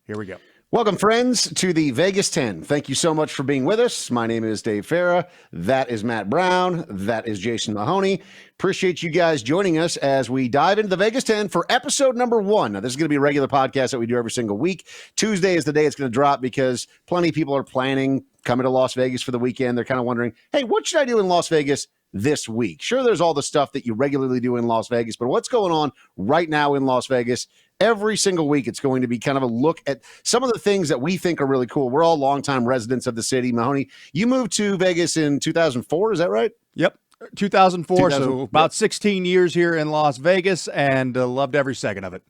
Here we go. Welcome, friends, to the Vegas 10. Thank you so much for being with us. My name is Dave Farah. That is Matt Brown. That is Jason Mahoney. Appreciate you guys joining us as we dive into the Vegas 10 for episode number 1. Now, this is going to be a regular podcast that we do every single week. Tuesday is the day it's going to drop because plenty of people are planning coming to Las Vegas for the weekend. They're kind of wondering, hey, what should I do in Las Vegas this week? Sure, there's all the stuff that you regularly do in Las Vegas, but what's going on right now in Las Vegas? Every single week, it's going to be kind of a look at some of the things that we think are really cool. We're all longtime residents of the city. Mahoney, you moved to Vegas in 2004, is that right? Yep, 2004, so about 16 years here in Las Vegas, and loved every second of it.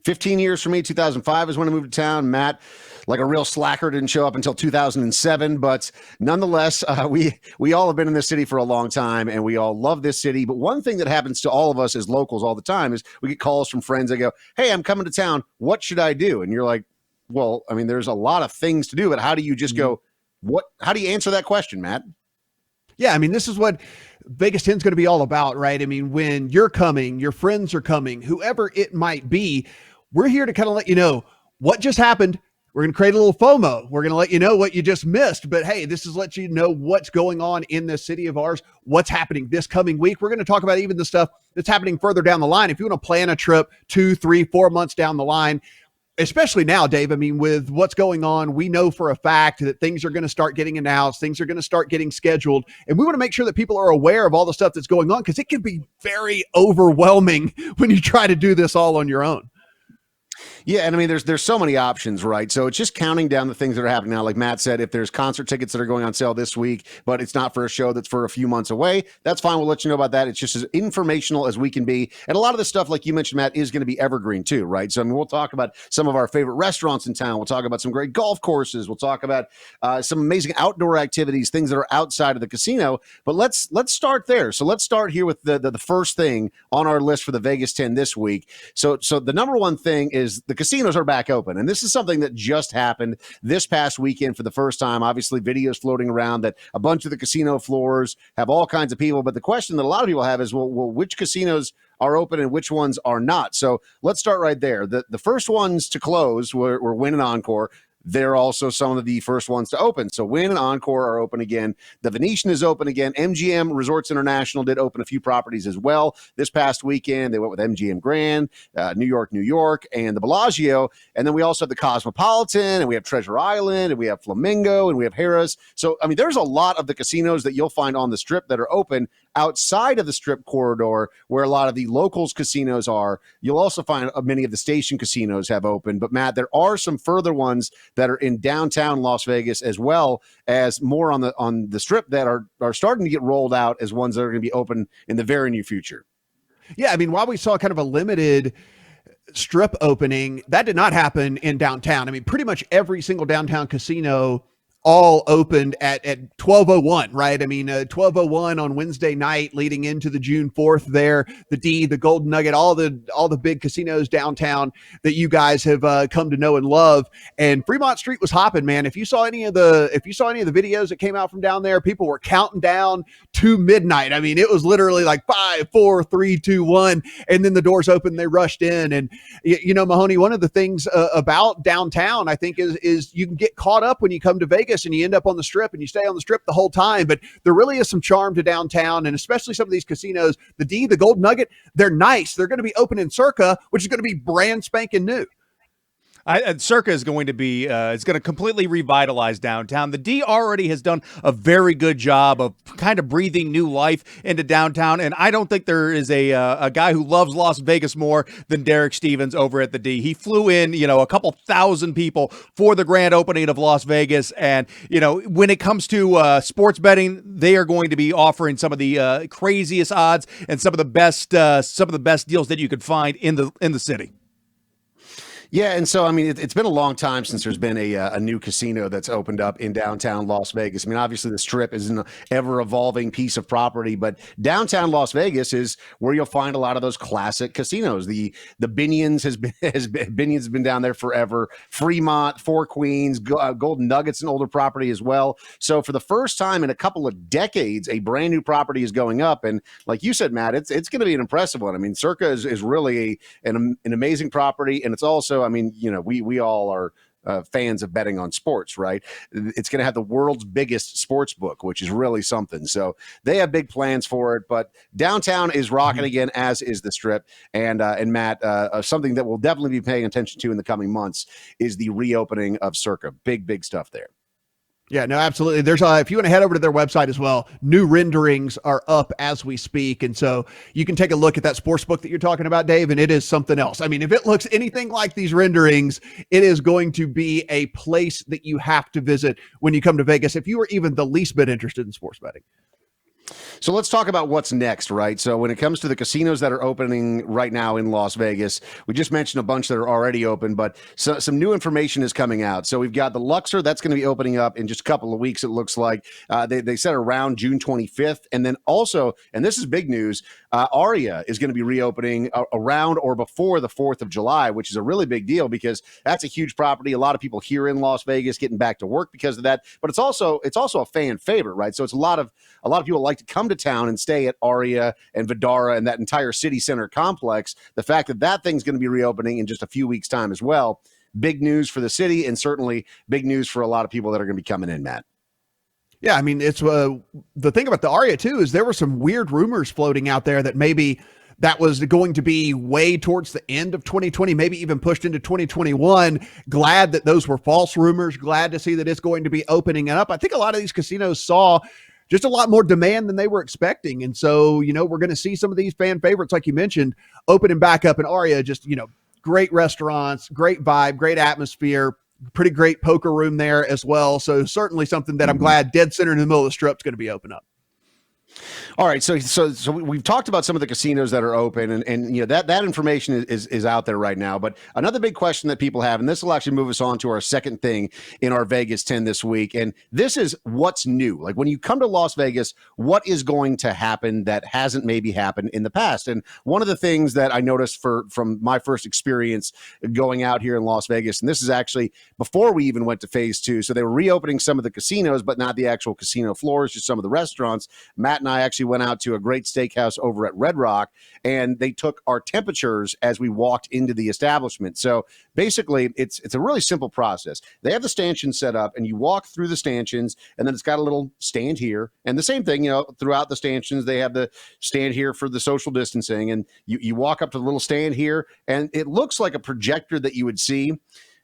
15 years for me. 2005 is when I moved to town. Matt, like a real slacker, didn't show up until 2007, but nonetheless, we all have been in this city for a long time, and we all love this city. But one thing that happens to all of us as locals all the time is we get calls from friends that go, hey, I'm coming to town. What should I do? And you're like, well, I mean, there's a lot of things to do, but how do you just go, how do you answer that question, Matt? Yeah, I mean, this is what Vegas 10 is going to be all about, right? I mean, when you're coming, your friends are coming, whoever it might be, we're here to kind of let you know what just happened. We're going to create a little FOMO. We're going to let you know what you just missed. But hey, this is let you know what's going on in this city of ours, what's happening this coming week. We're going to talk about even the stuff that's happening further down the line. If you want to plan a trip 2, 3, 4 months down the line, especially now, Dave, I mean, with what's going on, we know for a fact that things are going to start getting announced. Things are going to start getting scheduled. And we want to make sure that people are aware of all the stuff that's going on, because it can be very overwhelming when you try to do this all on your own. Yeah, and I mean, there's so many options, right? So it's just counting down the things that are happening now. Like Matt said, if there's concert tickets that are going on sale this week, but it's not for a show that's for a few months away, that's fine. We'll let you know about that. It's just as informational as we can be. And a lot of the stuff, like you mentioned, Matt, is going to be evergreen too, right? So I mean, we'll talk about some of our favorite restaurants in town. We'll talk about some great golf courses. We'll talk about some amazing outdoor activities, things that are outside of the casino. But let's start there. So let's start here with the first thing on our list for the Vegas 10 this week. So the number one thing is the casinos are back open. And this is something that just happened this past weekend for the first time. Obviously, videos floating around that a bunch of the casino floors have all kinds of people. But the question that a lot of people have is, well, which casinos are open and which ones are not? So let's start right there. The first ones to close were Wynn and Encore. They're also some of the first ones to open. So Wynn and Encore are open again. The Venetian is open again. MGM Resorts International did open a few properties as well this past weekend. They went with MGM Grand, New York, and the Bellagio. And then we also have the Cosmopolitan, and we have Treasure Island, and we have Flamingo, and we have Harrah's. So, I mean, there's a lot of the casinos that you'll find on the Strip that are open outside of the Strip corridor, where a lot of the locals casinos are. You'll also find many of the station casinos have opened. But Matt, there are some further ones that are in downtown Las Vegas, as well as more on the Strip that are starting to get rolled out as ones that are going to be open in the very near future. Yeah, I mean, while we saw kind of a limited Strip opening, that did not happen in downtown. I mean, pretty much every single downtown casino all opened at 12:01, right? I mean, 12:01 on Wednesday night leading into the June 4th there, the D, the Golden Nugget, all the big casinos downtown that you guys have come to know and love. And Fremont Street was hopping, man. If you saw any of the videos that came out from down there, people were counting down to midnight. I mean, it was literally like 5, 4, 3, 2, 1, and then the doors opened, they rushed in. And you know, Mahoney, one of the things about downtown, I think, is you can get caught up when you come to Vegas and you end up on the Strip and you stay on the Strip the whole time. But there really is some charm to downtown, and especially some of these casinos, the D, the Golden Nugget, they're nice. They're going to be open in Circa, which is going to be brand spanking new. Circa is going to be, it's going to completely revitalize downtown. The D already has done a very good job of kind of breathing new life into downtown. And I don't think there is a guy who loves Las Vegas more than Derek Stevens over at the D. He flew in, a couple thousand people for the grand opening of Las Vegas. And, when it comes to sports betting, they are going to be offering some of the craziest odds and some of the best deals that you could find in the city. Yeah, and so, I mean, it's been a long time since there's been a new casino that's opened up in downtown Las Vegas. I mean, obviously, the Strip is an ever-evolving piece of property, but downtown Las Vegas is where you'll find a lot of those classic casinos. The Binion's Binion's has been down there forever. Fremont, Four Queens, Golden Nugget's an older property as well. So for the first time in a couple of decades, a brand new property is going up, and like you said, Matt, it's going to be an impressive one. I mean, Circa is really an amazing property, and it's also also, I mean, we all are fans of betting on sports, right? It's going to have the world's biggest sports book, which is really something. So they have big plans for it. But downtown is rocking again, as is the Strip. And Matt, something that we'll definitely be paying attention to in the coming months is the reopening of Circa. Big stuff there. Yeah, no, absolutely. There's if you want to head over to their website as well, new renderings are up as we speak. And so you can take a look at that sports book that you're talking about, Dave, and it is something else. I mean, if it looks anything like these renderings, it is going to be a place that you have to visit when you come to Vegas, if you are even the least bit interested in sports betting. So let's talk about what's next, right? So when it comes to the casinos that are opening right now in Las Vegas, we just mentioned a bunch that are already open, but some new information is coming out. So we've got the Luxor that's going to be opening up in just a couple of weeks, it looks like. They said around June 25th. And then also, and this is big news, Aria is going to be reopening around or before the 4th of July, which is a really big deal because that's a huge property. A lot of people here in Las Vegas getting back to work because of that, but it's also a fan favorite, right? So it's a lot of people like to come to town and stay at Aria and Vidara and that entire city center complex. The fact that thing's going to be reopening in just a few weeks' time as well. Big news for the city and certainly big news for a lot of people that are going to be coming in, Matt. Yeah, I mean, it's the thing about the Aria too is there were some weird rumors floating out there that maybe that was going to be way towards the end of 2020, maybe even pushed into 2021. Glad that those were false rumors. Glad to see that it's going to be opening up. I think a lot of these casinos saw just a lot more demand than they were expecting. And so, we're going to see some of these fan favorites, like you mentioned, opening back up in Aria, just, great restaurants, great vibe, great atmosphere, pretty great poker room there as well. So certainly something that I'm glad dead center in the middle of the Strip is going to be open up. All right, so we've talked about some of the casinos that are open, and that information is out there right now. But another big question that people have, and this will actually move us on to our second thing in our Vegas 10 this week, and this is what's new. Like when you come to Las Vegas, what is going to happen that hasn't maybe happened in the past? And one of the things that I noticed from my first experience going out here in Las Vegas, and this is actually before we even went to phase 2, so they were reopening some of the casinos, but not the actual casino floors, just some of the restaurants. Matt and I actually went out to a great steakhouse over at Red Rock, and they took our temperatures as we walked into the establishment. So basically, it's a really simple process. They have the stanchions set up, and you walk through the stanchions, and then it's got a little stand here. And the same thing, throughout the stanchions, they have the stand here for the social distancing, and you walk up to the little stand here, and it looks like a projector that you would see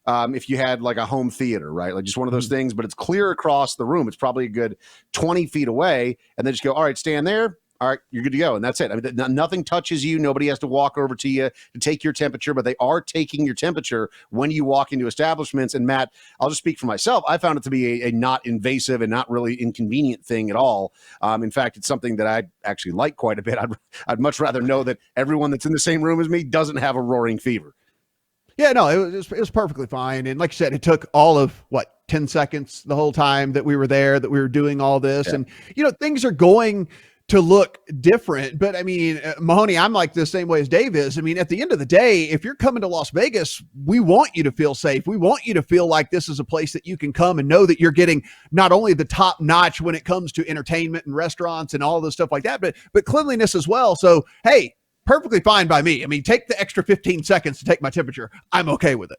if you had like a home theater, right? Like just one of those things, but it's clear across the room. It's probably a good 20 feet away. And then just go, all right, stand there. All right, you're good to go. And that's it. I mean, nothing touches you. Nobody has to walk over to you to take your temperature, but they are taking your temperature when you walk into establishments. And Matt, I'll just speak for myself. I found it to be a not invasive and not really inconvenient thing at all. In fact, it's something that I actually like quite a bit. I'd much rather know that everyone that's in the same room as me doesn't have a roaring fever. Yeah, no, it was perfectly fine. And like you said, it took all of 10 seconds the whole time that we were there, that we were doing all this. Yeah. And, things are going to look different. But I mean, Mahoney, I'm like the same way as Dave is. I mean, at the end of the day, if you're coming to Las Vegas, we want you to feel safe. We want you to feel like this is a place that you can come and know that you're getting not only the top notch when it comes to entertainment and restaurants and all this stuff like that, but cleanliness as well. So, hey, perfectly fine by me. I mean, take the extra 15 seconds to take my temperature. I'm okay with it.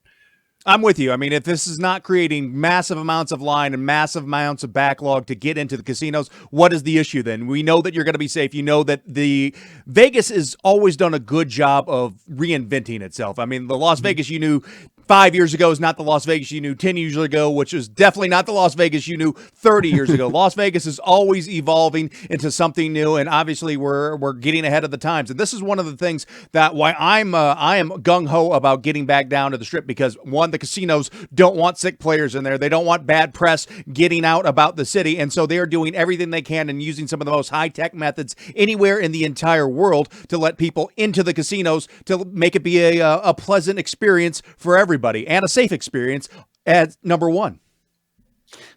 I'm with you. I mean, if this is not creating massive amounts of line and massive amounts of backlog to get into the casinos, what is the issue then? We know that you're going to be safe. You know that the Vegas has always done a good job of reinventing itself. I mean, the Las Vegas you knew 5 years ago is not the Las Vegas you knew 10 years ago, which is definitely not the Las Vegas you knew 30 years ago. Las Vegas is always evolving into something new, and obviously we're getting ahead of the times. And this is one of the things that why I am gung-ho about getting back down to the Strip, because one, the casinos don't want sick players in there. They don't want bad press getting out about the city, and so they're doing everything they can and using some of the most high-tech methods anywhere in the entire world to let people into the casinos to make it be a pleasant experience for everybody and a safe experience as number one.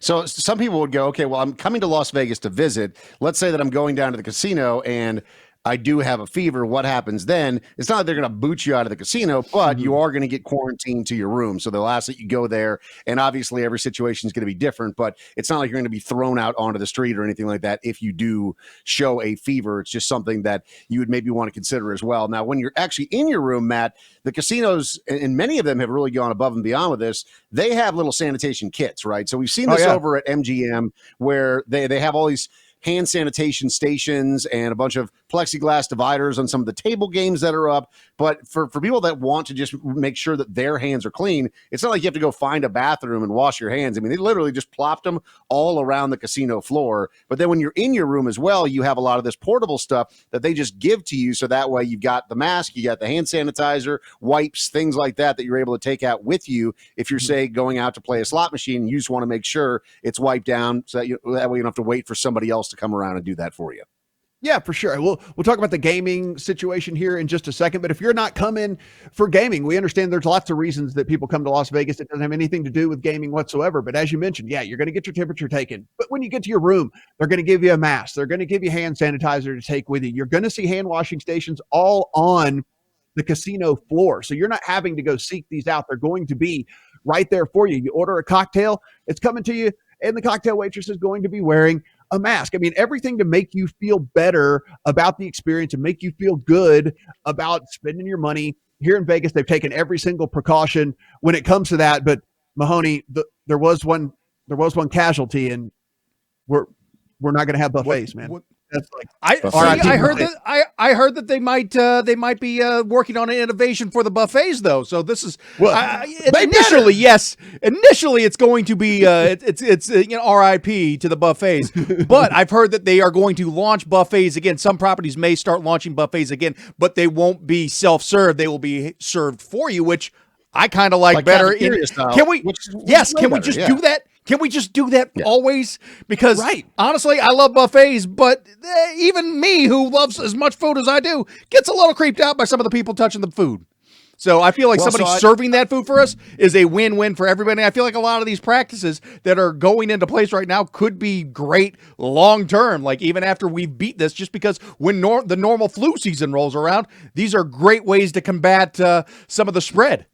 So some people would go, okay, well, I'm coming to Las Vegas to visit. Let's say that I'm going down to the casino and I do have a fever. What happens then? It's not that they're going to boot you out of the casino, but you are going to get quarantined to your room. So they'll ask that you go there. And obviously, every situation is going to be different, but it's not like you're going to be thrown out onto the street or anything like that if you do show a fever. It's just something that you would maybe want to consider as well. Now, when you're actually in your room, Matt, the casinos, and many of them have really gone above and beyond with this, they have little sanitation kits, right? So we've seen this over at MGM where they have all these hand sanitation stations and a bunch of plexiglass dividers on some of the table games that are up. But for people that want to just make sure that their hands are clean, it's not like you have to go find a bathroom and wash your hands. I mean, they literally just plopped them all around the casino floor. But then when you're in your room as well, you have a lot of this portable stuff that they just give to you. So that way you've got the mask, you got the hand sanitizer, wipes, things like that you're able to take out with you if you're, say, going out to play a slot machine and you just want to make sure it's wiped down so that way you don't have to wait for somebody else to come around and do that for you. Yeah, for sure. We'll talk about the gaming situation here in just a second. But if you're not coming for gaming, we understand there's lots of reasons that people come to Las Vegas. It doesn't have anything to do with gaming whatsoever. But as you mentioned, yeah, you're going to get your temperature taken. But when you get to your room, they're going to give you a mask. They're going to give you hand sanitizer to take with you. You're going to see hand washing stations all on the casino floor. So you're not having to go seek these out. They're going to be right there for you. You order a cocktail, it's coming to you, and the cocktail waitress is going to be wearing a mask. I mean, everything to make you feel better about the experience and make you feel good about spending your money. Here in Vegas, they've taken every single precaution when it comes to that. But Mahoney, there was one casualty, and we're not going to have buffets, man. That's like I heard that they might be working on an innovation for the buffets though. So this is initially it's going to be it's RIP to the buffets. But I've heard that they are going to launch buffets again. Some properties may start launching buffets again, but they won't be self-served. They will be served for you, which I kind of like better. Can we just do that? Can we just do that always? Because honestly, I love buffets, but even me, who loves as much food as I do, gets a little creeped out by some of the people touching the food. So I feel like serving that food for us is a win-win for everybody. I feel like a lot of these practices that are going into place right now could be great long-term, like even after we've beat this, just because when the normal flu season rolls around, these are great ways to combat some of the spread.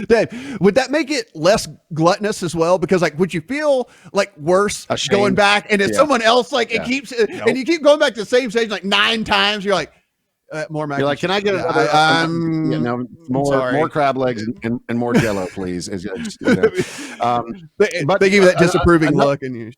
Dave, would that make it less gluttonous as well? Because would you feel like worse going back and it's someone else it keeps and you keep going back to the same stage like 9 times? You're like more. You're like, can I get more crab legs and more Jello, please? But they give you that disapproving look, and you.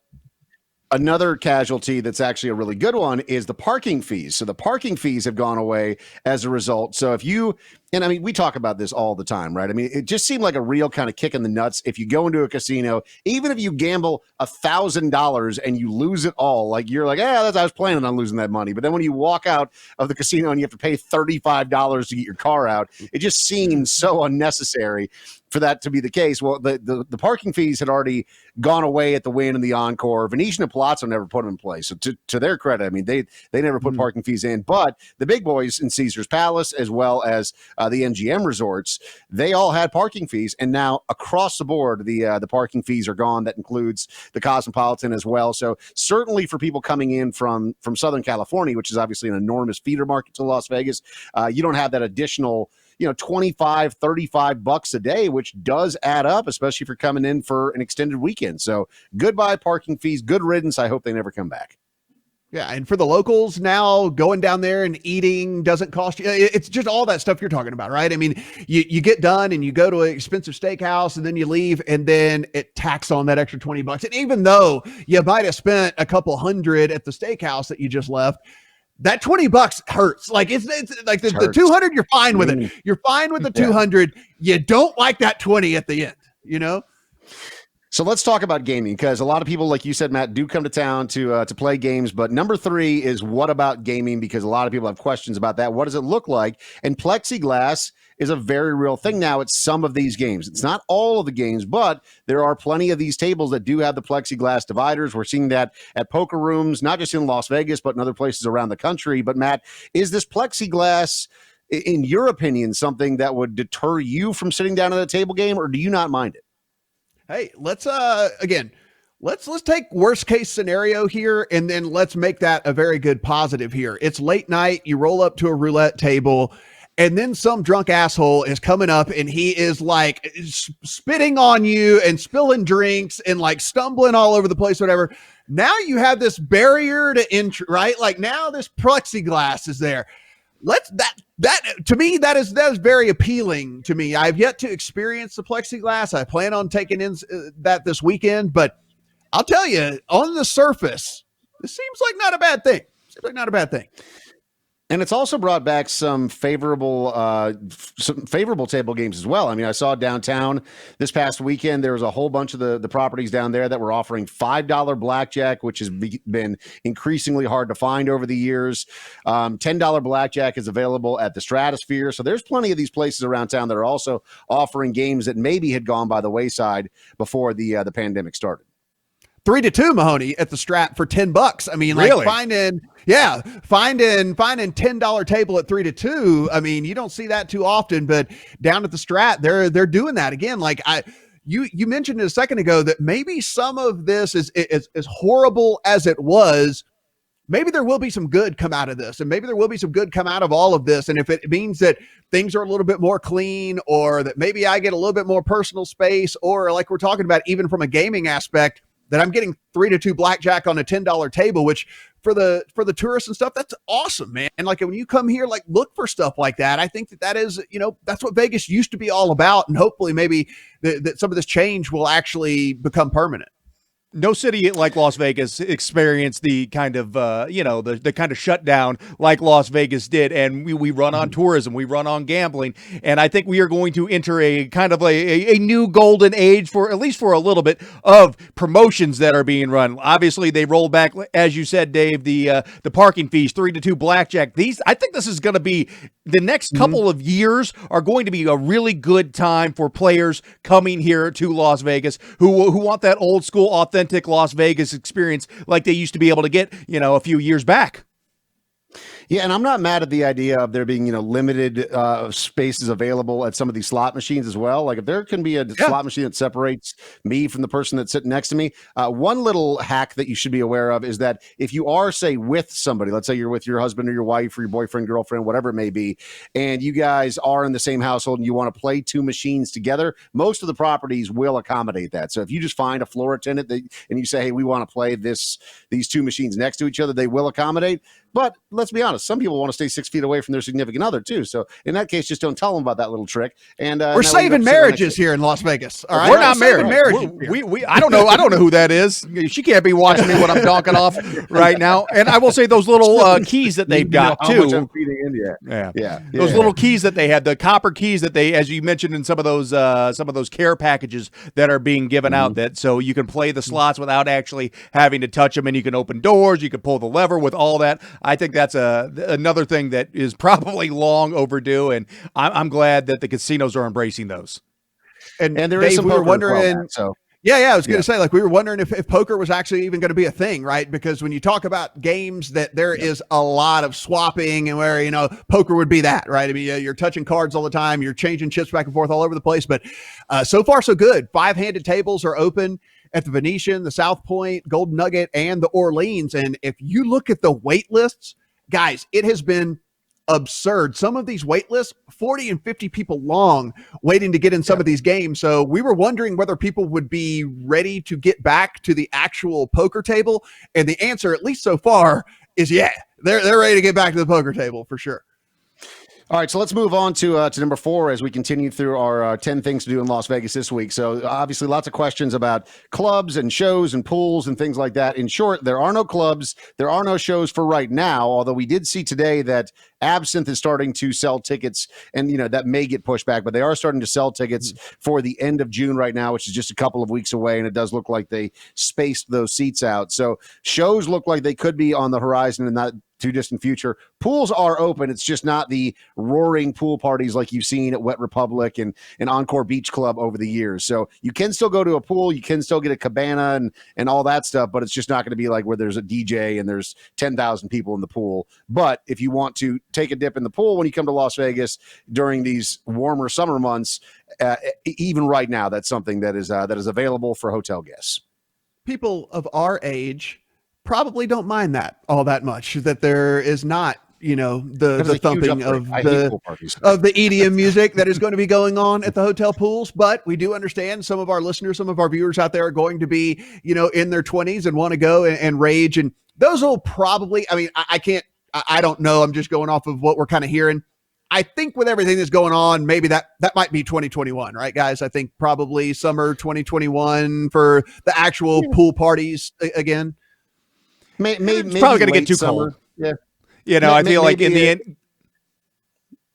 Another casualty that's actually a really good one is the parking fees. So the parking fees have gone away as a result. So if you, and I mean, we talk about this all the time, right? I mean, it just seemed like a real kind of kick in the nuts. If you go into a casino, even if you gamble $1,000 and you lose it all, like you're like, I was planning on losing that money. But then when you walk out of the casino and you have to pay $35 to get your car out, it just seems so unnecessary for that to be the case. Well, the parking fees had already gone away at the Wynn and the Encore. Venetian and Palazzo never put them in place. So to their credit, I mean, they never put parking fees in. But the big boys in Caesar's Palace, as well as the MGM resorts, they all had parking fees. And now across the board, the parking fees are gone. That includes the Cosmopolitan as well. So certainly for people coming in from Southern California, which is obviously an enormous feeder market to Las Vegas, you don't have that additional $25, $35 a day, which does add up, especially if you're coming in for an extended weekend. So goodbye parking fees, good riddance. I hope they never come back. Yeah, and for the locals now, going down there and eating doesn't cost you. It's just all that stuff you're talking about, right? I mean, you get done and you go to an expensive steakhouse and then you leave and then it tacks on that extra $20. And even though you might have spent a couple hundred at the steakhouse that you just left, that $20 hurts. Like it's like the 200, you're fine with it. You're fine with the 200. You don't like that 20 at the end, So let's talk about gaming, because a lot of people, like you said, Matt, do come to town to play games. But number 3 is what about gaming? Because a lot of people have questions about that. What does it look like? And plexiglass is a very real thing now at some of these games. It's not all of the games, but there are plenty of these tables that do have the plexiglass dividers. We're seeing that at poker rooms, not just in Las Vegas, but in other places around the country. But Matt, is this plexiglass, in your opinion, something that would deter you from sitting down at a table game, or do you not mind it? Hey, let's again, Let's take worst case scenario here, and then let's make that a very good positive here. It's late night. You roll up to a roulette table, and then some drunk asshole is coming up, and he is like spitting on you and spilling drinks and like stumbling all over the place, whatever. Now you have this barrier to entry, right? Like now this plexiglass is there. That to me, that is very appealing to me. I've yet to experience the plexiglass. I plan on taking in that this weekend, but I'll tell you, on the surface, this seems like not a bad thing. And it's also brought back some favorable table games as well. I mean, I saw downtown this past weekend, there was a whole bunch of the properties down there that were offering $5 blackjack, which has been increasingly hard to find over the years. $10 blackjack is available at the Stratosphere. So there's plenty of these places around town that are also offering games that maybe had gone by the wayside before the pandemic started. 3-2 Mahoney at the Strat for $10. I mean, like Really? finding $10 table at 3-2. I mean, you don't see that too often, but down at the Strat, they're doing that again. Like you mentioned it a second ago that maybe some of this is as horrible as it was. Maybe there will be some good come out of this, and maybe there will be some good come out of all of this. And if it means that things are a little bit more clean, or that maybe I get a little bit more personal space, or like we're talking about, even from a gaming aspect, that I'm getting 3-2 blackjack on a $10 table, which for the tourists and stuff, that's awesome, man. And like when you come here, like look for stuff like that. I think that is, that's what Vegas used to be all about. And hopefully maybe that some of this change will actually become permanent. No city like Las Vegas experienced the kind of, the kind of shutdown like Las Vegas did. And we run on tourism, we run on gambling. And I think we are going to enter a kind of a new golden age for at least for a little bit of promotions that are being run. Obviously, they roll back, as you said, Dave, the parking fees, 3-2 blackjack. I think this is going to be the next couple of years are going to be a really good time for players coming here to Las Vegas who want that old school, authentic Las Vegas experience like they used to be able to get, a few years back. Yeah, and I'm not mad at the idea of there being, limited spaces available at some of these slot machines as well. Like if there can be a slot machine that separates me from the person that's sitting next to me. One little hack that you should be aware of is that if you are, say, with somebody, let's say you're with your husband or your wife or your boyfriend, girlfriend, whatever it may be, and you guys are in the same household and you want to play two machines together, most of the properties will accommodate that. So if you just find a floor attendant and you say, hey, we want to play these two machines next to each other, they will accommodate. But let's be honest, some people want to stay 6 feet away from their significant other too. So in that case, just don't tell them about that little trick. And we're saving marriages here in Las Vegas. All right, we're not married. I don't know who that is. She can't be watching me when I'm donking off right now. And I will say those little keys that they've got too. Those little keys that they had, the copper keys that they, as you mentioned in some of those care packages that are being given out, that so you can play the slots without actually having to touch them, and you can open doors, you can pull the lever with all that. I think that's another thing that is probably long overdue, and I'm glad that the casinos are embracing those. And there Dave, is some we were wondering. I was going to say, like, we were wondering if poker was actually even going to be a thing, right? Because when you talk about games that there is a lot of swapping, and where, poker would be that, right? I mean, you're touching cards all the time, you're changing chips back and forth all over the place, but so far so good. 5-handed tables are open at the Venetian, the South Point, Golden Nugget, and the Orleans. And if you look at the wait lists, guys, it has been absurd. Some of these wait lists, 40 and 50 people long, waiting to get in some of these games. So we were wondering whether people would be ready to get back to the actual poker table. And the answer, at least so far, is they're ready to get back to the poker table for sure. All right, so let's move on to number 4 as we continue through our 10 things to do in Las Vegas this week. So obviously lots of questions about clubs and shows and pools and things like that. In short, there are no clubs, there are no shows for right now, although we did see today that Absinthe is starting to sell tickets, and that may get pushed back, but they are starting to sell tickets for the end of June right now, which is just a couple of weeks away, and it does look like they spaced those seats out. So shows look like they could be on the horizon in that too distant future. Pools are open. It's just not the roaring pool parties like you've seen at Wet Republic and Encore Beach Club over the years. So you can still go to a pool, you can still get a cabana and all that stuff, but it's just not going to be like where there's a DJ and there's 10,000 people in the pool. But if you want to take a dip in the pool when you come to Las Vegas during these warmer summer months, even right now, that's something that is available for hotel guests. people of our age probably don't mind that all that much, that there is not, the thumping of the EDM music that is going to be going on at the hotel pools. But we do understand some of our listeners, some of our viewers out there are going to be, in their 20s and want to go and rage. And those will probably, I don't know. I'm just going off of what we're kind of hearing. I think with everything that's going on, maybe that might be 2021, right, guys? I think probably summer 2021 for the actual pool parties again. Maybe it's probably going to get too cold. Yeah. I feel like in the end,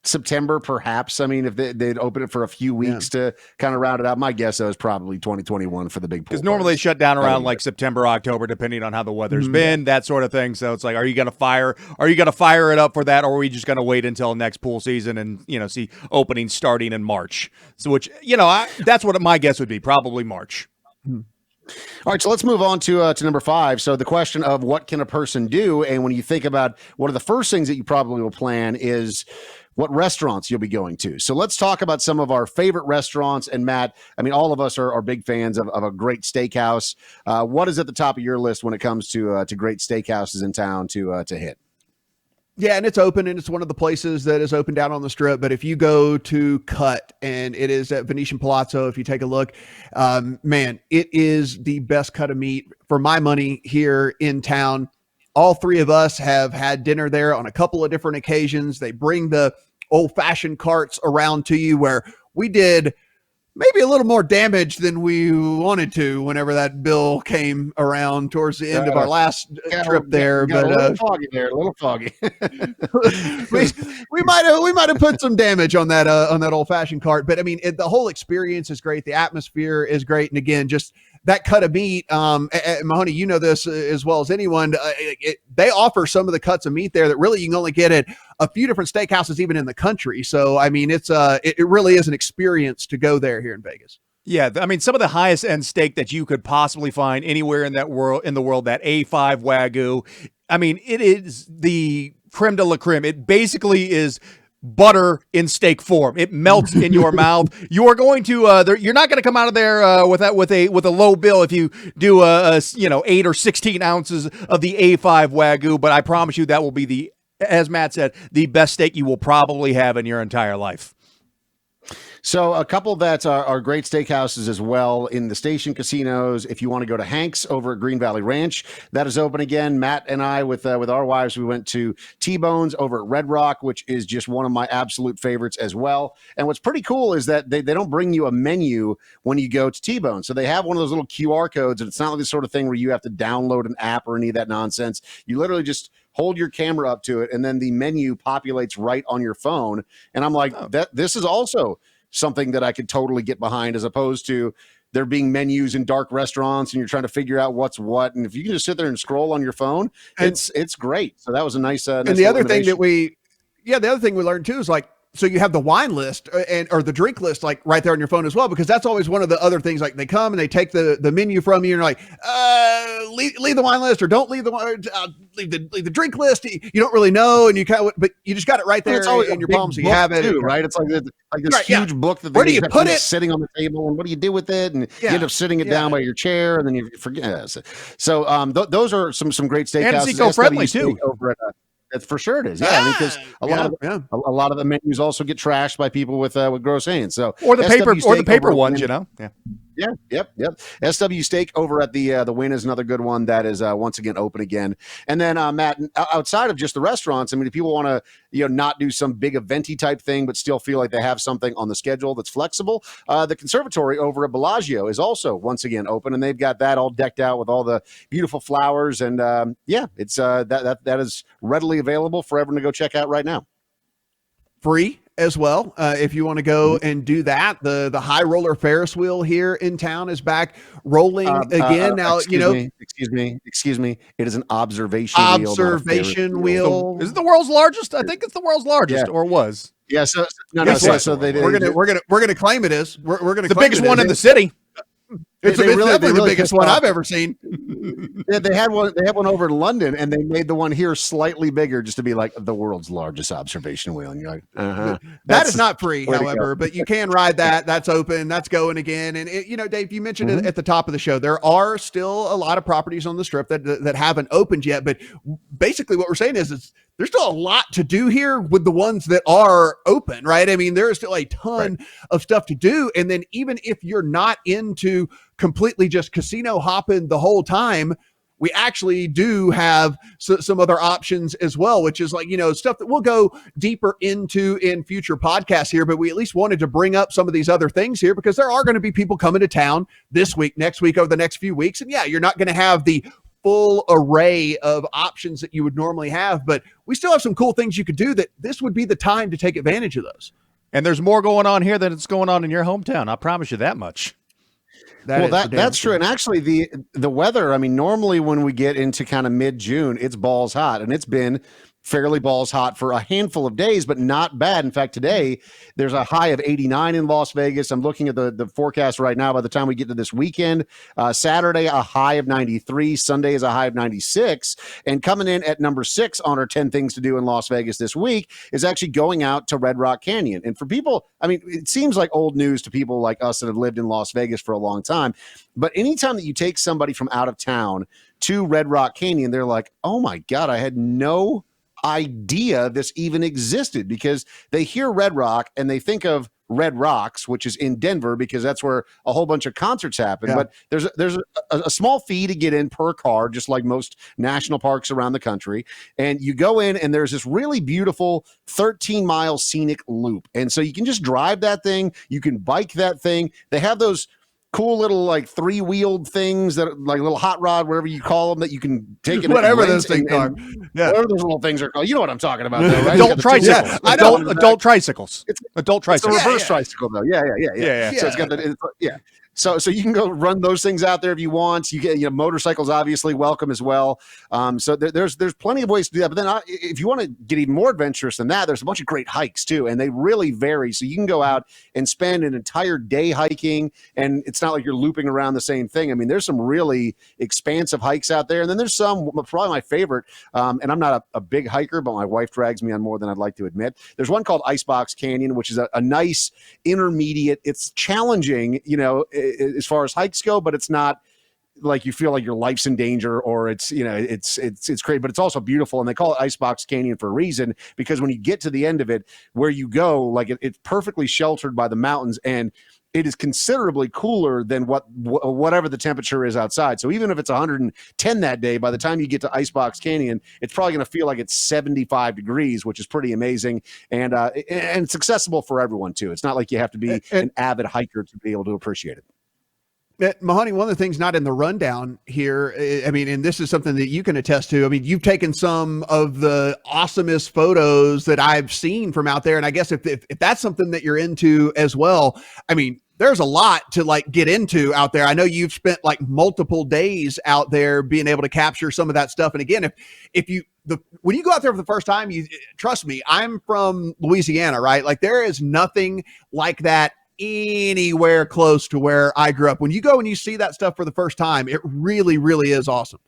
September, perhaps. I mean, if they'd open it for a few weeks to kind of round it out, my guess is probably 2021 for the big pool. Because normally they shut down around like September, October, depending on how the weather's been, that sort of thing. So it's like, are you going to fire it up for that, or are we just going to wait until next pool season and see openings starting in March? So which that's what my guess would be, probably March. All right, so let's move on to number 5. So the question of what can a person do, and when you think about one of the first things that you probably will plan is what restaurants you'll be going to. So let's talk about some of our favorite restaurants. And Matt, I mean, all of us are big fans of a great steakhouse. What is at the top of your list when it comes to great steakhouses in town to hit? Yeah, and it's open, and it's one of the places that is open down on the Strip. But if you go to Cut, and it is at Venetian Palazzo, if you take a look, man, it is the best cut of meat for my money here in town. All three of us have had dinner there on a couple of different occasions. They bring the old-fashioned carts around to you, where we did maybe a little more damage than we wanted to whenever that bill came around towards the end of our last trip there. But a little foggy there, a little foggy. we might have put some damage on that old fashioned cart. But I mean, the whole experience is great. The atmosphere is great. And again, just that cut of meat, Mahoney, you know this as well as anyone. They offer some of the cuts of meat there that really you can only get at a few different steakhouses, even in the country. So, I mean, it really is an experience to go there here in Vegas. Yeah, I mean, some of the highest end steak that you could possibly find anywhere in the world, that A5 Wagyu. I mean, it is the creme de la creme. It basically is butter in steak form. It melts in your mouth. You are going to you're not going to come out of there with a low bill if you do 8 or 16 ounces of the A5 Wagyu. But I promise you that will be, as Matt said, the best steak you will probably have in your entire life. So a couple that are great steakhouses as well in the station casinos. If you want to go to Hank's over at Green Valley Ranch, that is open again. Matt and I, with our wives, we went to T-Bones over at Red Rock, which is just one of my absolute favorites as well. And what's pretty cool is that they don't bring you a menu when you go to T-Bones. So they have one of those little QR codes, and it's not like the sort of thing where you have to download an app or any of that nonsense. You literally just hold your camera up to it, and then the menu populates right on your phone. And I'm like, this is also something that I could totally get behind, as opposed to there being menus in dark restaurants and you're trying to figure out what's what. And if you can just sit there and scroll on your phone, it's great. So that was a nice. And the other thing the other thing we learned too is like, so you have the wine list or the drink list like right there on your phone as well, because that's always one of the other things. Like they come and they take the menu from you and you're like, leave the wine list or don't leave leave the drink list. You don't really know, and you but you just got it right there in your palm, so you have it too, right? It's like this huge book that where do you put it sitting on the table, and what do you do with it? And you end up sitting it down by your chair, and then you forget. So those are some great steakhouses. And it's eco-friendly too. Over at That's for sure it is. Yeah, because a lot of the menus also get trashed by people with gross hands. So or the paper ones, Yeah. Yep. SW Steak over at the Wynn is another good one that is once again open again. And then Matt, outside of just the restaurants, I mean, if people want to not do some big eventy type thing, but still feel like they have something on the schedule that's flexible, the conservatory over at Bellagio is also once again open, and they've got that all decked out with all the beautiful flowers. And it's that is readily available for everyone to go check out right now. Free as well, if you want to go and do that. The high roller Ferris wheel here in town is back rolling again. Now, excuse me. It is an observation wheel. Is it the world's largest? I think it's the world's largest, or was. Yeah. So we're gonna claim it is. We're gonna the biggest one in the city. It's definitely the biggest one I've ever seen. They had one. They had one over in London, and they made the one here slightly bigger, just to be like the world's largest observation wheel. And you're like, That is not free, however, but you can ride that. That's open. That's going again. And Dave, you mentioned it at the top of the show. There are still a lot of properties on the Strip that haven't opened yet. But basically, what we're saying is there's still a lot to do here with the ones that are open, right? I mean, there is still a ton of stuff to do. And then even if you're not into completely just casino hopping the whole time, we actually do have some other options as well, which is like, stuff that we'll go deeper into in future podcasts here, but we at least wanted to bring up some of these other things here because there are going to be people coming to town this week, next week, over the next few weeks. And yeah, you're not going to have the full array of options that you would normally have, but we still have some cool things you could do that this would be the time to take advantage of those. And there's more going on here than it's going on in your hometown. I promise you that much. That's true. And actually the weather, I mean, normally when we get into kind of mid-June, it's balls hot, and it's been fairly balls hot for a handful of days, but not bad. In fact, today there's a high of 89 in Las Vegas. I'm looking at the forecast right now. By the time we get to this weekend, Saturday, a high of 93. Sunday is a high of 96. And coming in at number 6 on our 10 things to do in Las Vegas this week is actually going out to Red Rock Canyon. And for people, I mean, it seems like old news to people like us that have lived in Las Vegas for a long time. But anytime that you take somebody from out of town to Red Rock Canyon, they're like, oh my God, I had no idea this even existed, because they hear Red Rock and they think of Red Rocks, which is in Denver, because that's where a whole bunch of concerts happen. Yeah. But there's a small fee to get in per car, just like most national parks around the country. And you go in and there's this really beautiful 13-mile scenic loop. And so you can just drive that thing. You can bike that thing. They have those cool little like 3-wheeled things that like little hot rod, whatever you call them, that you can take it. Whatever those things are. Yeah. Whatever those little things are called. You know what I'm talking about, though, right? Adult tricycles. Adult tricycles. It's adult tricycles. It's a reverse tricycle, though. Yeah. So it's got the, So you can go run those things out there if you want. You get, motorcycles obviously welcome as well. So there's plenty of ways to do that. But then if you want to get even more adventurous than that, there's a bunch of great hikes too, and they really vary. So you can go out and spend an entire day hiking, and it's not like you're looping around the same thing. I mean, there's some really expansive hikes out there, and then there's some, probably my favorite, and I'm not a big hiker, but my wife drags me on more than I'd like to admit. There's one called Icebox Canyon, which is a nice intermediate. It's challenging, as far as hikes go, but it's not like you feel like your life's in danger, or it's great, but it's also beautiful. And they call it Icebox Canyon for a reason, because when you get to the end of it, where you go, like it's perfectly sheltered by the mountains, and it is considerably cooler than whatever the temperature is outside. So even if it's 110 that day, by the time you get to Icebox Canyon, it's probably going to feel like it's 75 degrees, which is pretty amazing. And it's accessible for everyone too. It's not like you have to be an avid hiker to be able to appreciate it. Mahoney, one of the things not in the rundown here, I mean, and this is something that you can attest to. I mean, you've taken some of the awesomest photos that I've seen from out there. And I guess if that's something that you're into as well, I mean, there's a lot to like get into out there. I know you've spent like multiple days out there being able to capture some of that stuff. And again, when you go out there for the first time, trust me, I'm from Louisiana, right? Like there is nothing like that anywhere close to where I grew up. When you go and you see that stuff for the first time, it really, really is awesome.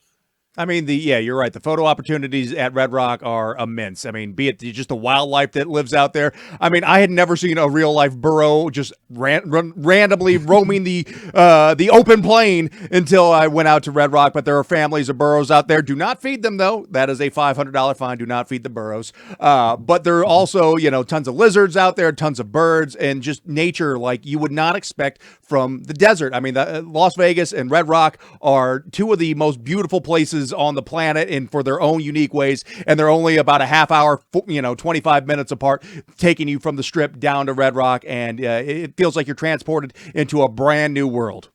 I mean, you're right. The photo opportunities at Red Rock are immense. I mean, be it just the wildlife that lives out there. I mean, I had never seen a real life burro just randomly roaming the open plain until I went out to Red Rock. But there are families of burros out there. Do not feed them, though. That is a $500 fine. Do not feed the burros. But there are also, tons of lizards out there, tons of birds, and just nature like you would not expect from the desert. I mean, Las Vegas and Red Rock are two of the most beautiful places on the planet, and for their own unique ways, and they're only about a half hour 25 minutes apart, taking you from the Strip down to Red Rock, and it feels like you're transported into a brand new world.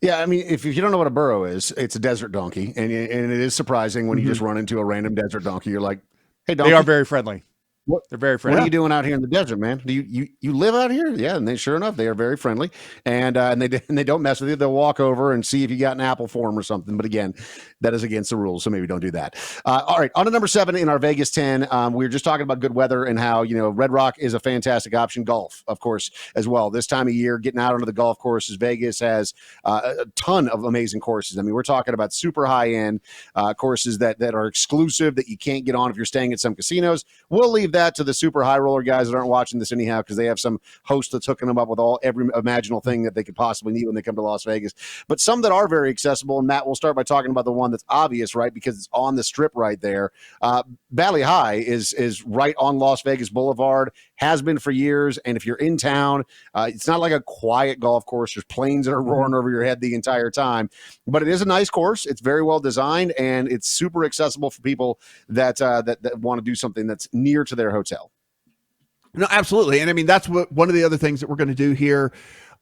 Yeah, I mean, if you don't know what a burro is, it's a desert donkey, and it is surprising when you just run into a random desert donkey. You're like, hey, donkey. They are very friendly. They're very What are friendly. you doing out here in the desert, man? Do you live out here? Yeah, and sure enough, they are very friendly, and they don't mess with you. They'll walk over and see if you got an apple for them or something. But again, that is against the rules, so maybe don't do that. All right, on to number 7 in our Vegas 10. We were just talking about good weather and how Red Rock is a fantastic option. Golf, of course, as well. This time of year, getting out onto the golf courses, Vegas has a ton of amazing courses. I mean, we're talking about super high end courses that are exclusive that you can't get on if you're staying at some casinos. We'll leave that to the super high roller guys that aren't watching this anyhow because they have some host that's hooking them up with every imaginable thing that they could possibly need when they come to Las Vegas. But some that are very accessible, and Matt, we'll start by talking about the one that's obvious, right? Because it's on the strip right there. Valley High is right on Las Vegas Boulevard, has been for years. And if you're in town, it's not like a quiet golf course. There's planes that are roaring over your head the entire time. But it is a nice course. It's very well designed, and it's super accessible for people that want to do something that's near to their hotel. No, absolutely. And I mean, that's one of the other things that we're going to do here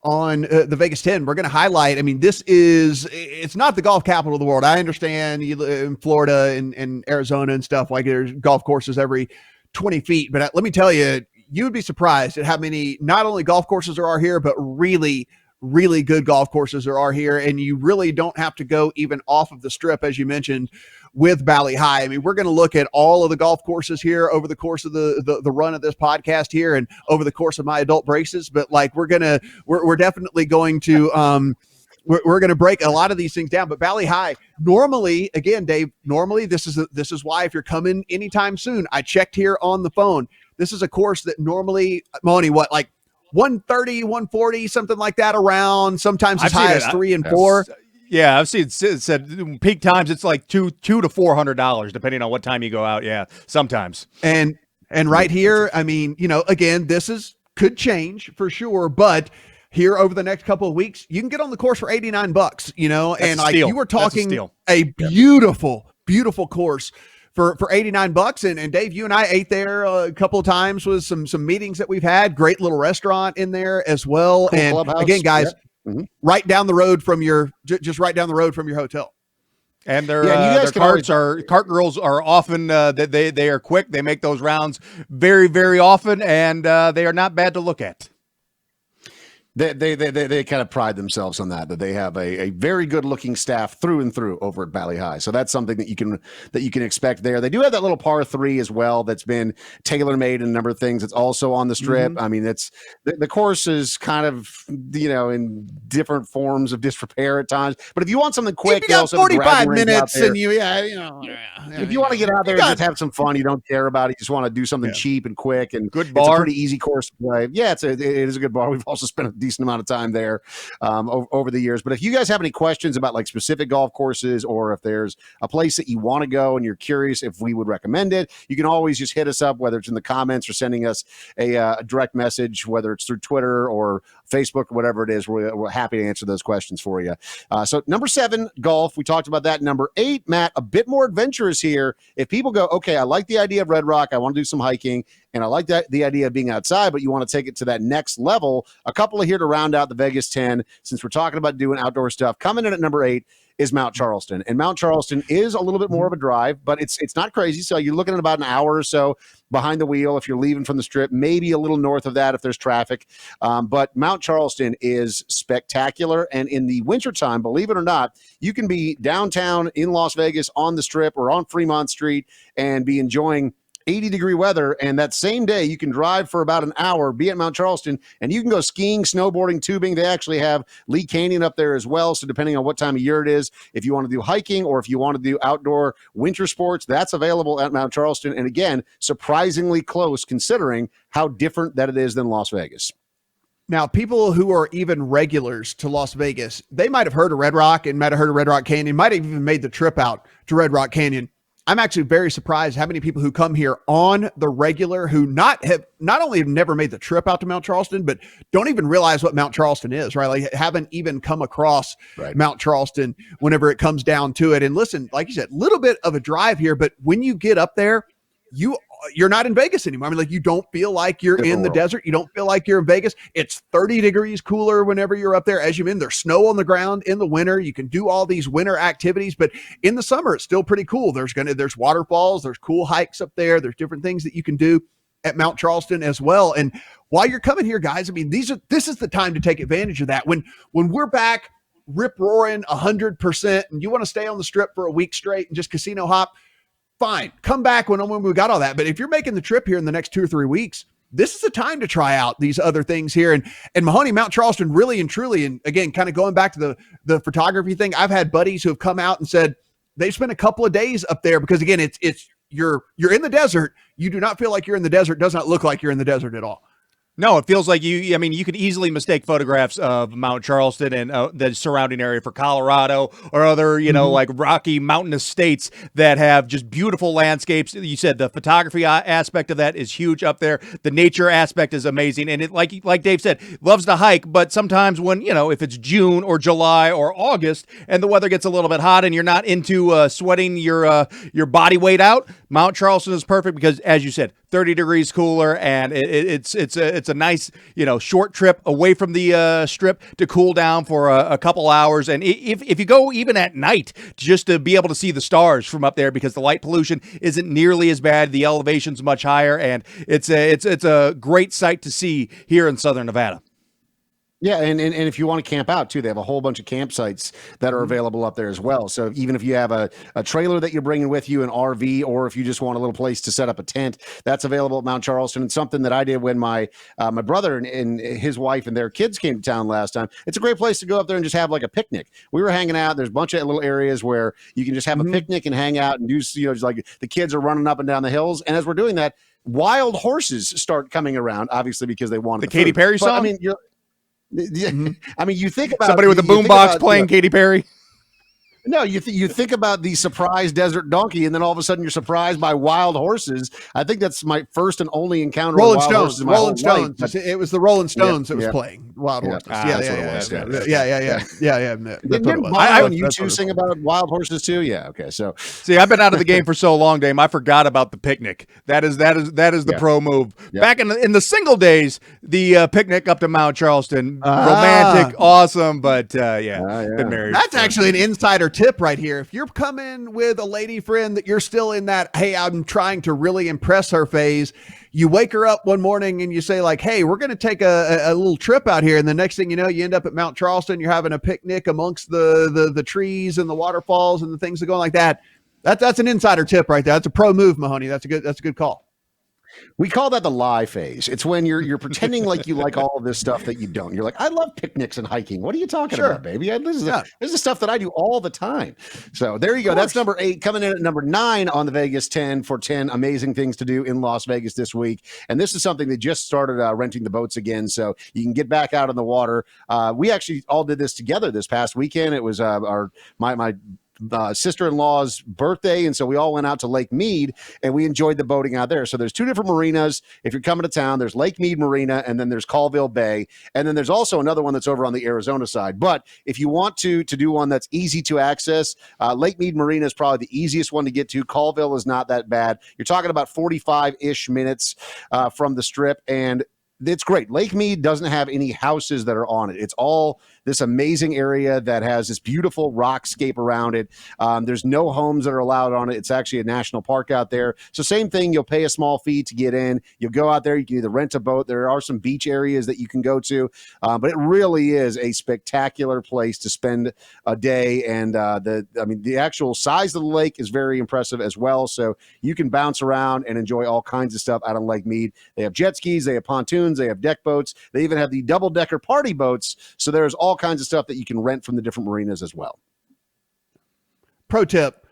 on the Vegas 10. We're going to highlight, I mean, it's not the golf capital of the world. I understand you live in Florida and Arizona and stuff, like there's golf courses every 20 feet. But let me tell you, you would be surprised at how many, not only golf courses there are here, but really, really good golf courses there are here. And you really don't have to go even off of the strip, as you mentioned, with Valley High. I mean, we're going to look at all of the golf courses here over the course of the run of this podcast here and over the course of my adult braces. But like, we're definitely going to, we're going to break a lot of these things down. But Valley High, normally, again, Dave, this is why if you're coming anytime soon, I checked here on the phone. This is a course that normally, Monty, like 130, 140, something like that around, sometimes as high as 3 and 4. Yeah, I've seen it said peak times it's like $200 to $400 depending on what time you go out. Yeah, sometimes. And right here, I mean, again, could change for sure, but here over the next couple of weeks, you can get on the course for $89, and like you were talking a beautiful, beautiful course for $89. And Dave, you and I ate there a couple of times with some meetings that we've had. Great little restaurant in there as well. Cool and clubhouse. Again, guys. Yeah. Mm-hmm. Right down the road from your hotel. And their cart girls are often they are quick. They make those rounds very, very often, and they are not bad to look at. They kind of pride themselves on that they have a very good looking staff through and through over at Valley High. So that's something that you can expect there. They do have that little par 3 as well that's been tailor made in a number of things. It's also on the strip. Mm-hmm. I mean, it's the course is kind of in different forms of disrepair at times. But if you want something quick, you got 45 minutes, and if you want to get out there and just have some fun, you don't care about it. You just want to do something cheap and quick and good bar. It's a pretty easy course to play. Yeah, it is a good bar. We've also spent a decent amount of time there over the years. But if you guys have any questions about like specific golf courses, or if there's a place that you want to go and you're curious if we would recommend it, you can always just hit us up, whether it's in the comments or sending us a direct message, whether it's through Twitter or Facebook or whatever it is. We're happy to answer those questions for you. So number 7, golf. We talked about that. Number 8, Matt, a bit more adventurous here. If people go, okay, I like the idea of Red Rock, I want to do some hiking, and I like the idea of being outside, but you want to take it to that next level, a couple of here to round out the Vegas 10, since we're talking about doing outdoor stuff. Coming in at number 8 is Mount Charleston. And Mount Charleston is a little bit more of a drive, but it's not crazy. So you're looking at about an hour or so behind the wheel if you're leaving from the strip, maybe a little north of that if there's traffic. But Mount Charleston is spectacular. And in the wintertime, believe it or not, you can be downtown in Las Vegas on the strip or on Fremont Street and be enjoying 80-degree weather, and that same day you can drive for about an hour, be at Mount Charleston, and you can go skiing, snowboarding, tubing. They actually have Lee Canyon up there as well, so depending on what time of year it is, if you want to do hiking or if you want to do outdoor winter sports, that's available at Mount Charleston. And again, surprisingly close considering how different that it is than Las Vegas. Now, people who are even regulars to Las Vegas, they might have heard of Red Rock and might have heard of Red Rock Canyon, might have even made the trip out to Red Rock Canyon. I'm actually very surprised how many people who come here on the regular who not only have never made the trip out to Mount Charleston, but don't even realize what Mount Charleston is, right? Like haven't even come across Mount Charleston whenever it comes down to it. And listen, like you said, a little bit of a drive here, but when you get up there, you're not in Vegas anymore. I mean, like you don't feel like you're in the desert. You don't feel like you're in Vegas. It's 30 degrees cooler whenever you're up there. As you mentioned, there's snow on the ground in the winter. You can do all these winter activities, but in the summer, it's still pretty cool. There's waterfalls, there's cool hikes up there. There's different things that you can do. at Mount Charleston as well. And while you're coming here, guys, I mean, this is the time to take advantage of that. When we're back rip roaring 100% and you want to stay on the strip for a week straight and just casino hop, fine. Come back when we got all that. But if you're making the trip here in the next 2 or 3 weeks, this is the time to try out these other things here. And Mahoney, Mount Charleston, really and truly, and again, kind of going back to the photography thing, I've had buddies who have come out and said they spent a couple of days up there because, again, you're in the desert. You do not feel like you're in the desert. It does not look like you're in the desert at all. No, it feels like you could easily mistake photographs of Mount Charleston and the surrounding area for Colorado or other, like rocky mountainous states that have just beautiful landscapes. You said the photography aspect of that is huge up there. The nature aspect is amazing. And it, like Dave said, loves to hike. But sometimes when, if it's June or July or August and the weather gets a little bit hot and you're not into sweating your body weight out, Mount Charleston is perfect because, as you said, 30 degrees cooler, and it's a nice, short trip away from the strip to cool down for a couple hours. And if you go even at night, just to be able to see the stars from up there, because the light pollution isn't nearly as bad, the elevation's much higher, and it's a great sight to see here in Southern Nevada. Yeah, and if you want to camp out too, they have a whole bunch of campsites that are available up there as well. So even if you have a trailer that you're bringing with you, an RV, or if you just want a little place to set up a tent, that's available at Mount Charleston. And something that I did when my brother and his wife and their kids came to town last time. It's a great place to go up there and just have like a picnic. We were hanging out. There's a bunch of little areas where you can just have a picnic and hang out and do, just like the kids are running up and down the hills. And as we're doing that, wild horses start coming around, obviously because they want the Katy Perry song. But, I mean, you think about somebody with a boombox playing Katy Perry. No, you think about the surprise desert donkey, and then all of a sudden you're surprised by wild horses. I think that's my first and only encounter with wild horses in my whole life. It was the Rolling Stones that was playing wild horses. Yeah. Didn't Bono you two sing about wild horses too? Yeah. Okay. So see, I've been out of the game for so long, Dame. I forgot about the picnic. That is the pro move. Yeah. Back in the single days, the picnic up to Mount Charleston, romantic, awesome, but been married. That's actually an insider tip right here. If you're coming with a lady friend that you're still in that, hey, I'm trying to really impress her phase, you wake her up one morning and you say like, hey, we're going to take a little trip out here. And the next thing you know, you end up at Mount Charleston. You're having a picnic amongst the trees and the waterfalls and the things that go like that. That's an insider tip right there. That's a pro move, Mahoney. That's a good call. We call that the lie phase. It's when you're pretending like you like all of this stuff that you don't. You're like, I love picnics and hiking. What are you talking about, baby? This is stuff that I do all the time. So there you go. That's number 8. Coming in at number 9 on the Vegas 10 for 10 amazing things to do in Las Vegas this week. And this is something that just started renting the boats again, so you can get back out on the water. We actually all did this together this past weekend. It was my sister-in-law's birthday, and so we all went out to Lake Mead and we enjoyed the boating out there. So there's 2 different marinas. If you're coming to town, there's Lake Mead Marina, and then there's Colville Bay, and then there's also another one that's over on the Arizona side. But if you want to do one that's easy to access, Lake Mead Marina is probably the easiest one to get to. Colville is not that bad. You're talking about 45-ish minutes from the strip, and it's great. Lake Mead doesn't have any houses that are on it. It's all this amazing area that has this beautiful rockscape around it. There's no homes that are allowed on it. It's actually a national park out there. So same thing, you'll pay a small fee to get in. You'll go out there. You can either rent a boat. There are some beach areas that you can go to, but it really is a spectacular place to spend a day. And the actual size of the lake is very impressive as well. So you can bounce around and enjoy all kinds of stuff out on Lake Mead. They have jet skis. They have pontoons. They have deck boats. They even have the double-decker party boats. So there's all kinds of stuff that you can rent from the different marinas as well. Pro tip,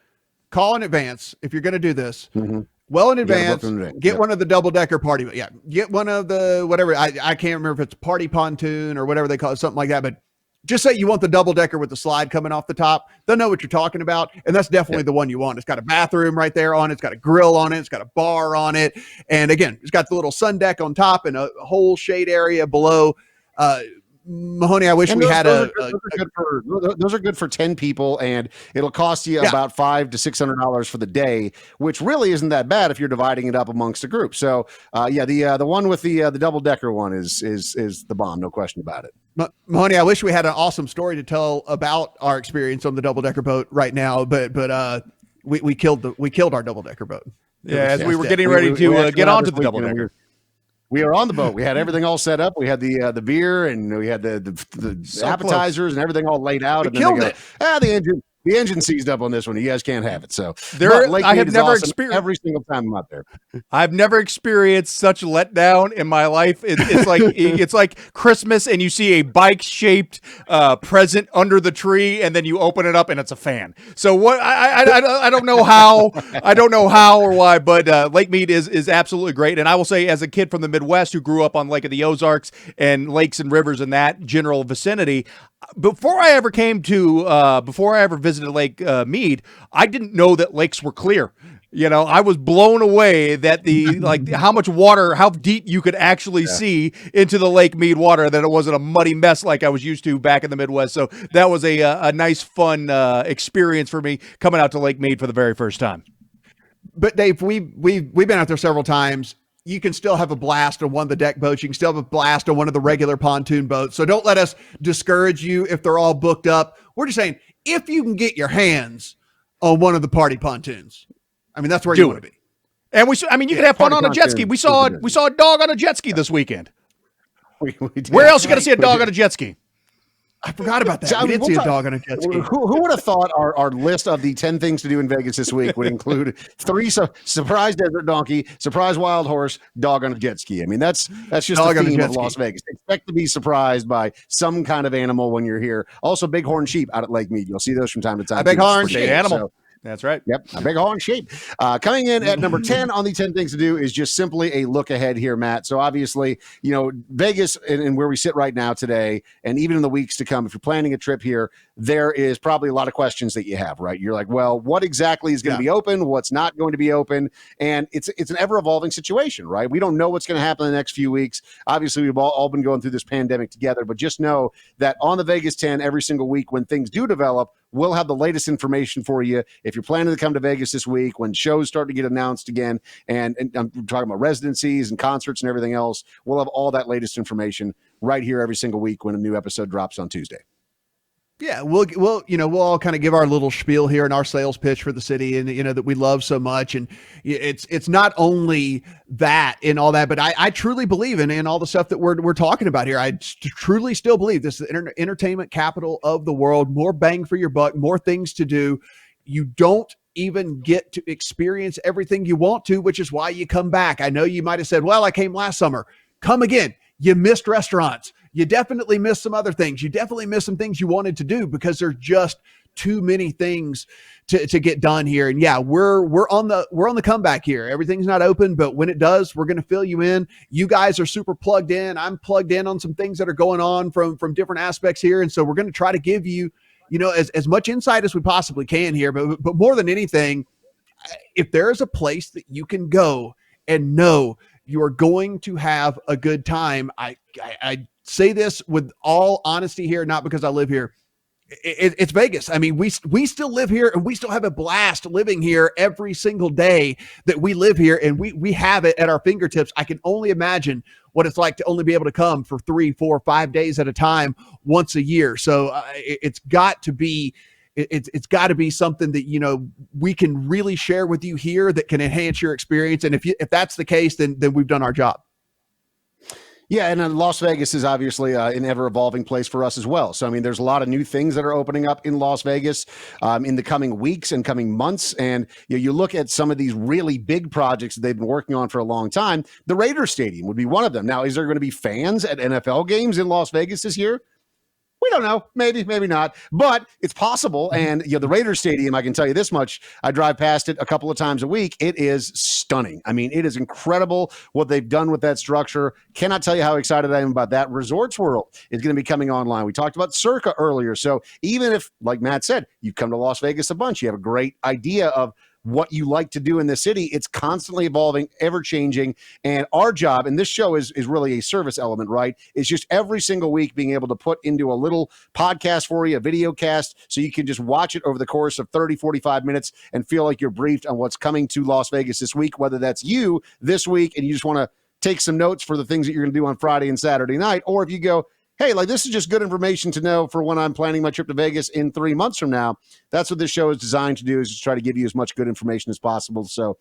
call in advance if you're going to do this. Well in advance, get one of the double-decker party. Yeah, get one of the whatever. I can't remember if it's party pontoon or whatever they call it, something like that. But just say you want the double-decker with the slide coming off the top. They'll know what you're talking about, and that's definitely the one you want. It's got a bathroom right there on it. It's got a grill on it. It's got a bar on it. And, again, it's got the little sun deck on top and a whole shade area below. Mahoney, I wish we had those are good for 10 people, and it'll cost you about $500 to $600 for the day, which really isn't that bad if you're dividing it up amongst a group. So, the one with the double-decker one is the bomb, no question about it. Mahoney, I wish we had an awesome story to tell about our experience on the double-decker boat right now, but we killed our double-decker boat. Yeah, as we were Yeah. getting ready We to actually get went out onto this the double weekend, and decker. we were on the boat. We had everything all set up. We had the beer, and we had the So appetizers and everything all laid out. We And then they killed go, it. the engine seized up on this one. You guys can't have it. So, There, but Lake I Mead have is never awesome experienced. every single time I'm out there. I've never experienced such letdown in my life. It's like Christmas, and you see a bike-shaped present under the tree, and then you open it up, and it's a fan. So what? I don't know how. I don't know how or why, but Lake Mead is absolutely great. And I will say, as a kid from the Midwest who grew up on Lake of the Ozarks and lakes and rivers in that general vicinity, before I ever visited Lake Mead, I didn't know that lakes were clear. You know, I was blown away that how much water, how deep you could actually see into the Lake Mead water, that it wasn't a muddy mess like I was used to back in the Midwest. So that was a nice, fun experience for me coming out to Lake Mead for the very first time. But Dave, we've been out there several times. You can still have a blast on one of the deck boats. You can still have a blast on one of the regular pontoon boats. So don't let us discourage you if they're all booked up. We're just saying, if you can get your hands on one of the party pontoons, I mean, that's where you want to be. And you can have fun on a jet ski. We saw a dog on a jet ski this weekend. Where else are you going to see a dog on a jet ski? I forgot about that. We did see a dog on a jet ski. Who would have thought our list of the 10 things to do in Vegas this week would include 3 surprise desert donkey, surprise wild horse, dog on a jet ski? I mean, that's just Dog the on a theme jet of ski. Las Vegas. Expect to be surprised by some kind of animal when you're here. Also, bighorn sheep out at Lake Mead. You'll see those from time to time. A bighorn It's sheep. pretty Animal. So, That's right. yep, a bighorn sheep. Coming in at number 10 on the 10 things to do is just simply a look ahead here, Matt. So obviously, you know, Vegas and where we sit right now today, and even in the weeks to come, if you're planning a trip here, there is probably a lot of questions that you have, right? You're like, well, what exactly is going to be open? What's not going to be open? And it's an ever-evolving situation, right? We don't know what's going to happen in the next few weeks. Obviously, we've all been going through this pandemic together, but just know that on the Vegas 10 every single week when things do develop, we'll have the latest information for you. If you're planning to come to Vegas this week, when shows start to get announced again, and I'm talking about residencies and concerts and everything else, we'll have all that latest information right here every single week when a new episode drops on Tuesday. Yeah, we'll all kind of give our little spiel here and our sales pitch for the city, and that we love so much. And it's not only that and all that, but I truly believe in all the stuff that we're talking about here. I truly still believe this is the entertainment capital of the world. More bang for your buck, more things to do. You don't even get to experience everything you want to, which is why you come back. I know you might have said, well, I came last summer. Come again. You missed restaurants. You definitely missed some other things. You definitely missed some things you wanted to do because there's just too many things to get done here. And yeah, we're on the comeback here. Everything's not open, but when it does, we're going to fill you in. You guys are super plugged in. I'm plugged in on some things that are going on from different aspects here. And so we're going to try to give you, as much insight as we possibly can here. But more than anything, if there is a place that you can go and know you are going to have a good time, I say this with all honesty here, not because I live here. It's Vegas. I mean, we still live here, and we still have a blast living here every single day that we live here, and we have it at our fingertips. I can only imagine what it's like to only be able to come for 3, 4, 5 days at a time once a year. So it's got to be something that we can really share with you here that can enhance your experience. And if that's the case, then we've done our job. Yeah, and Las Vegas is obviously an ever-evolving place for us as well. So, I mean, there's a lot of new things that are opening up in Las Vegas in the coming weeks and coming months. And you look at some of these really big projects that they've been working on for a long time. The Raiders Stadium would be one of them. Now, is there going to be fans at NFL games in Las Vegas this year? We don't know. Maybe, maybe not. But it's possible. And the Raiders Stadium, I can tell you this much. I drive past it a couple of times a week. It is stunning. I mean, it is incredible what they've done with that structure. Cannot tell you how excited I am about that. Resorts World is going to be coming online. We talked about Circa earlier. So even if, like Matt said, you've come to Las Vegas a bunch, you have a great idea of what you like to do in the city. It's constantly evolving, ever changing. And our job, and this show is really a service element, right? It's just every single week being able to put into a little podcast for you, a video cast, so you can just watch it over the course of 30, 45 minutes and feel like you're briefed on what's coming to Las Vegas this week, whether that's you this week and you just want to take some notes for the things that you're going to do on Friday and Saturday night, or if you go, hey, like this is just good information to know for when I'm planning my trip to Vegas in 3 months from now. That's what this show is designed to do, is just try to give you as much good information as possible. So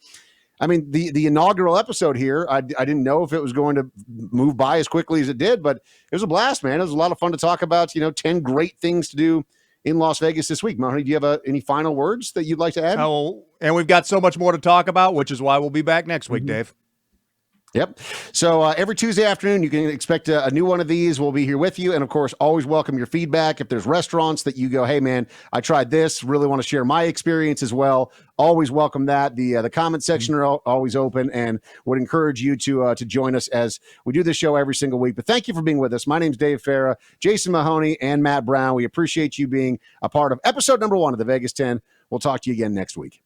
I mean, the inaugural episode here, I didn't know if it was going to move by as quickly as it did, but it was a blast, man. It was a lot of fun to talk about, 10 great things to do in Las Vegas this week. Mahoney, do you have any final words that you'd like to add? Oh, and we've got so much more to talk about, which is why we'll be back next week, Dave. Yep. So every Tuesday afternoon, you can expect a new one of these. We'll be here with you. And of course, always welcome your feedback. If there's restaurants that you go, hey, man, I tried this, really want to share my experience as well, always welcome that. The comment section are always open, and would encourage you to join us as we do this show every single week. But thank you for being with us. My name's Dave Farah, Jason Mahoney, and Matt Brown. We appreciate you being a part of episode number 1 of the Vegas 10. We'll talk to you again next week.